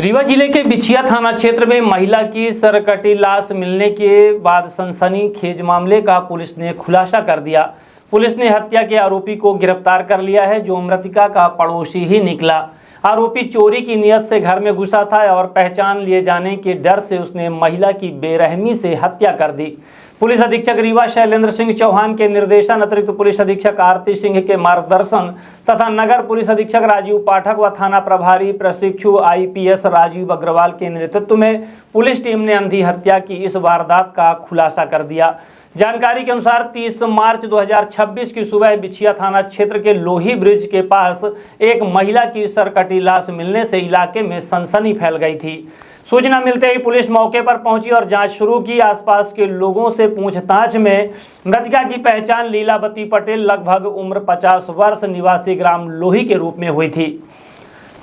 रीवा जिले के बिछिया थाना क्षेत्र में महिला की सरकटी लाश मिलने के बाद सनसनीखेज मामले का पुलिस ने खुलासा कर दिया। पुलिस ने हत्या के आरोपी को गिरफ्तार कर लिया है, जो मृतका का पड़ोसी ही निकला। आरोपी चोरी की नियत से घर में घुसा था और पहचान लिए जाने के डर से उसने महिला की बेरहमी से हत्या कर दी। पुलिस अधीक्षक रीवा शैलेंद्र सिंह चौहान के निर्देशन, अतिरिक्त पुलिस अधीक्षक आरती सिंह के मार्गदर्शन तथा नगर पुलिस अधीक्षक राजीव पाठक व थाना प्रभारी प्रशिक्षु IPS राजीव अग्रवाल के नेतृत्व में पुलिस टीम ने अंधी हत्या की इस वारदात का खुलासा कर दिया। जानकारी के अनुसार 30 मार्च 2026 की सुबह बिछिया थाना क्षेत्र के लोही ब्रिज के पास एक महिला की सरकटी लाश मिलने से इलाके में सनसनी फैल गई थी। सूचना मिलते ही पुलिस मौके पर पहुंची और जांच शुरू की। आसपास के लोगों से पूछताछ में मृतका की पहचान लीलावती पटेल, लगभग उम्र 50 वर्ष, निवासी ग्राम लोही के रूप में हुई थी।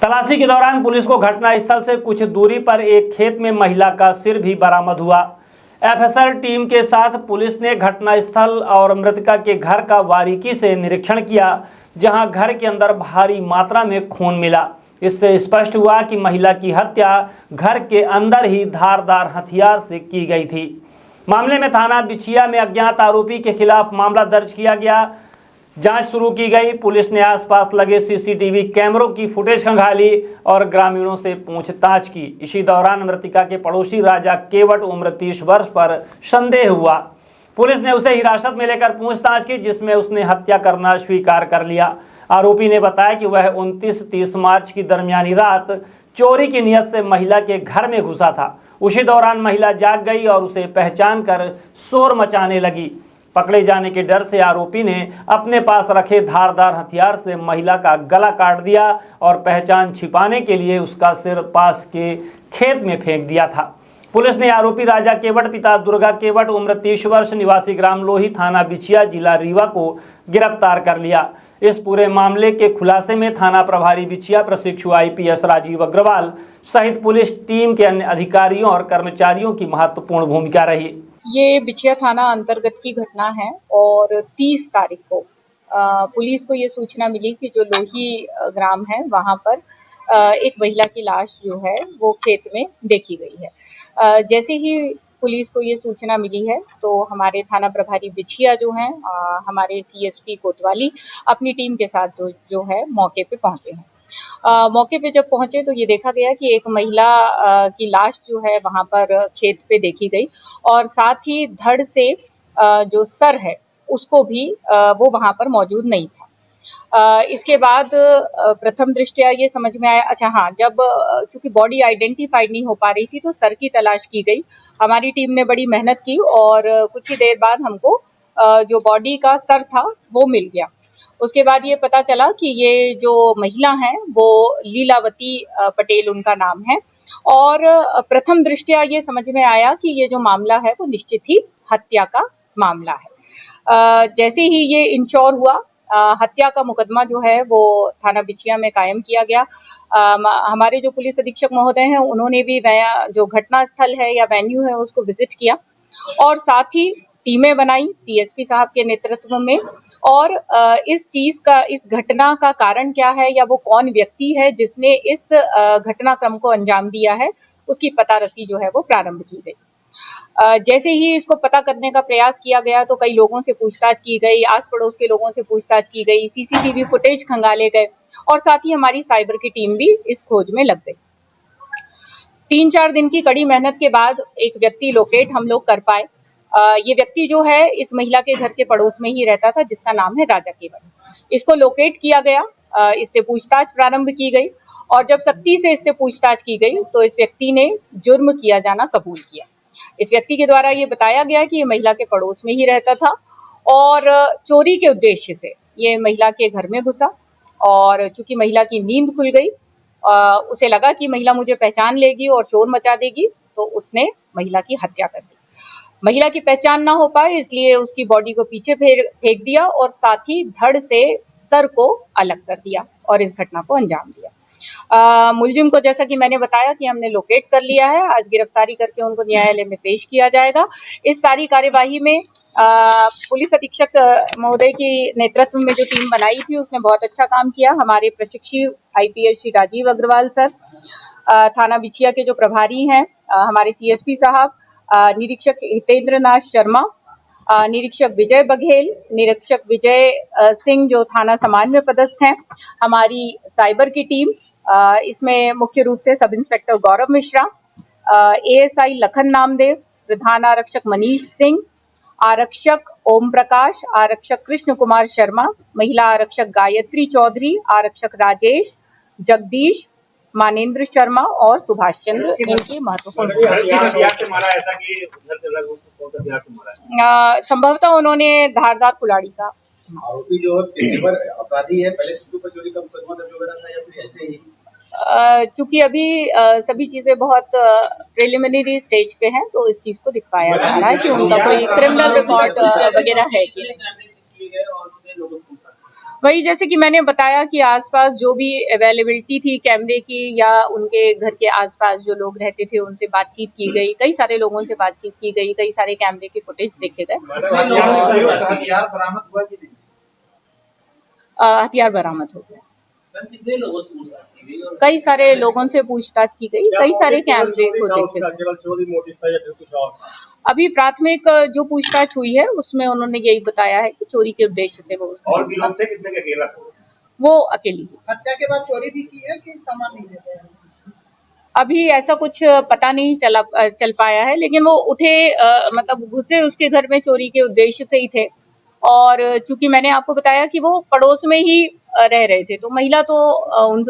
तलाशी के दौरान पुलिस को घटनास्थल से कुछ दूरी पर एक खेत में महिला का सिर भी बरामद हुआ। FSL टीम के साथ पुलिस ने घटनास्थल और मृतका के घर का बारीकी से निरीक्षण किया, जहां घर के अंदर भारी मात्रा में खून मिला। इससे स्पष्ट हुआ कि महिला की हत्या घर के अंदर ही धारदार हथियार से की गई थी। मामले में थाना बिछिया में अज्ञात आरोपी के खिलाफ मामला दर्ज किया गया। जांच शुरू की गई। पुलिस ने आसपास लगे CCTV कैमरों की फुटेज खंगाली और ग्रामीणों से पूछताछ की। इसी दौरान मृतका के पड़ोसी राजा केवट, उम्र 30 वर्ष, पर संदेह हुआ। पुलिस ने उसे हिरासत में लेकर पूछताछ की, जिसमें उसने हत्या करना स्वीकार कर लिया। आरोपी ने बताया कि वह 29-30 मार्च की दरमियानी रात चोरी की नियत से महिला के घर में घुसा था। उसी दौरान महिला जाग गई और उसे पहचान कर शोर मचाने लगी। पकड़े जाने के डर से आरोपी ने अपने पास रखे धारदार हथियार से महिला का गला काट दिया और पहचान छिपाने के लिए उसका सिर पास के खेत में फेंक दिया था। पुलिस ने आरोपी राजा केवट, पिता दुर्गा केवट, उम्र 30 वर्ष, निवासी ग्राम लोही, थाना बिछिया, जिला रीवा को गिरफ्तार कर लिया। इस पूरे मामले के खुलासे में थाना प्रभारी बिछिया, प्रशिक्षु IPS राजीव अग्रवाल सहित पुलिस टीम के अन्य अधिकारियों और कर्मचारियों की महत्वपूर्ण भूमिका रही। ये बिछिया थाना अंतर्गत की घटना है और 30 तारीख को पुलिस को ये सूचना मिली कि जो लोही ग्राम है वहाँ पर एक महिला की लाश जो है वो खेत में देखी गई है। जैसे ही पुलिस को ये सूचना मिली है तो हमारे थाना प्रभारी बिछिया जो हैं, हमारे CSP कोतवाली अपनी टीम के साथ जो है मौके पे पहुंचे हैं। मौके पे जब पहुंचे तो ये देखा गया कि एक महिला की लाश जो है वहां पर खेत पे देखी गई और साथ ही धड़ से जो सर है उसको भी वो वहां पर मौजूद नहीं था। इसके बाद प्रथम दृष्टया ये समझ में आया, अच्छा हाँ, जब चूंकि बॉडी आइडेंटिफाइड नहीं हो पा रही थी तो सर की तलाश की गई। हमारी टीम ने बड़ी मेहनत की और कुछ ही देर बाद हमको जो बॉडी का सर था वो मिल गया। उसके बाद ये पता चला कि ये जो महिला हैं वो लीलावती पटेल उनका नाम है और प्रथम दृष्टया ये समझ में आया कि ये जो मामला है वो निश्चित ही हत्या का मामला है। जैसे ही ये इंश्योर हुआ, हत्या का मुकदमा जो है वो थाना बिछिया में कायम किया गया। हमारे जो पुलिस अधीक्षक महोदय हैं उन्होंने भी जो घटना स्थल है या वेन्यू है उसको विजिट किया और साथ ही टीमें बनाई CSP साहब के नेतृत्व में और इस घटना का कारण क्या है या वो कौन व्यक्ति है जिसने इस घटनाक्रम को अंजाम दिया है, उसकी पतारसी जो है वो प्रारंभ की गई। जैसे ही इसको पता करने का प्रयास किया गया तो कई लोगों से पूछताछ की गई, आस पड़ोस के लोगों से पूछताछ की गई, CCTV फुटेज खंगाले गए और साथ ही हमारी साइबर की टीम भी इस खोज में लग गई। 3-4 दिन की कड़ी मेहनत के बाद एक व्यक्ति लोकेट हम लोग कर पाए। ये व्यक्ति जो है इस महिला के घर के पड़ोस में ही रहता था, जिसका नाम है राजा केवट। इसको लोकेट किया गया, इससे पूछताछ प्रारंभ की गई और जब सख्ती से इससे पूछताछ की गई तो इस व्यक्ति ने जुर्म किया जाना कबूल किया। इस व्यक्ति के द्वारा ये बताया गया कि ये महिला के पड़ोस में ही रहता था और चोरी के उद्देश्य से ये महिला के घर में घुसा और चूंकि महिला की नींद खुल गई, उसे लगा कि महिला मुझे पहचान लेगी और शोर मचा देगी, तो उसने महिला की हत्या कर दी। महिला की पहचान ना हो पाए इसलिए उसकी बॉडी को पीछे फेंक दिया और साथ ही धड़ से सर को अलग कर दिया और इस घटना को अंजाम दिया। मुलजिम को जैसा कि मैंने बताया कि हमने लोकेट कर लिया है, आज गिरफ्तारी करके उनको न्यायालय में पेश किया जाएगा। इस सारी कार्यवाही में पुलिस अधीक्षक महोदय की नेतृत्व में जो टीम बनाई थी उसने बहुत अच्छा काम किया। हमारे प्रशिक्षु IPS श्री राजीव अग्रवाल सर, थाना बिछिया के जो प्रभारी हैं हमारे सीएसपी साहब, निरीक्षक हितेंद्र नाथ शर्मा, निरीक्षक विजय बघेल, निरीक्षक विजय सिंह जो थाना सामान्य में पदस्थ हैं, हमारी साइबर की टीम, इसमें मुख्य रूप से सब इंस्पेक्टर गौरव मिश्रा, एएसआई लखन नामदेव, प्रधान आरक्षक मनीष सिंह, आरक्षक ओम प्रकाश, आरक्षक कृष्ण कुमार शर्मा, महिला आरक्षक गायत्री चौधरी, आरक्षक राजेश, जगदीश, मानेंद्र शर्मा और सुभाष चंद्र इनकी महत्वपूर्ण संभवतः उन्होंने धारदार कुल्हाड़ी का आरोपी जो पेशेवर अपराधी है, पहले से उसके ऊपर चोरी का मुकदमा दर्ज वगैरह था या फिर ऐसे ही? चूंकि अभी सभी चीजें बहुत प्रिलिमिनरी स्टेज पे हैं, तो इस चीज को दिखाया जा रहा है कि उनका कोई क्रिमिनल रिकॉर्ड वगैरह है कि नहीं। वही जैसे कि मैंने बताया कि आसपास जो भी अवेलेबिलिटी थी कैमरे की या उनके घर के आसपास जो लोग रहते थे उनसे बातचीत की गई, कई सारे लोगों से बातचीत की गई, कई सारे कैमरे के फुटेज देखे गए। हथियार बरामद हुआ कि नहीं? हथियार बरामद हो गया। कई सारे लोगों से पूछताछ की गई, कई सारे कैमरे को देखे गए। अभी प्राथमिक जो पूछताछ हुई है उसमें उन्होंने यही बताया है कि चोरी के उद्देश्य से वो और भी लोग थे किसमें अकेला था? वो अकेली है। हत्या के बाद चोरी भी की है कि सामान नहीं लेते हैं? अभी ऐसा कुछ पता नहीं चल पाया है, लेकिन वो उठे मतलब घुसे उसके घर में चोरी के उद्देश्य से ही थे। और चूंकि मैंने आपको बताया कि वो पड़ोस में ही रह रहे थे, तो महिला तो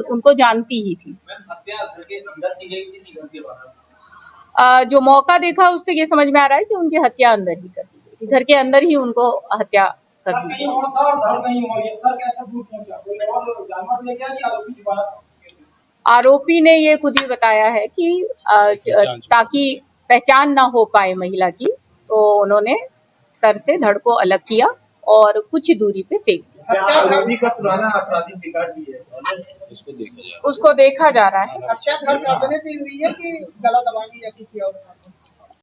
उनको जानती ही थी। हत्या घर के अंदर की गई थी घर के बाहर? जो मौका देखा उससे ये समझ में आ रहा है कि उनकी हत्या अंदर ही कर दी गई थी, घर के अंदर ही उनको हत्या कर दी गई। आरोपी ने ये खुद ही बताया है कि ताकि पहचान ना हो पाए महिला की, तो उन्होंने सर से धड़ को अलग किया और कुछ ही दूरी पे फेंक दिया। आरोपी का पुराना आपराधिक रिकॉर्ड भी है, उसको देखा जा रहा है। हत्या घर काटने से हुई है कि गला दबाने या किसी और?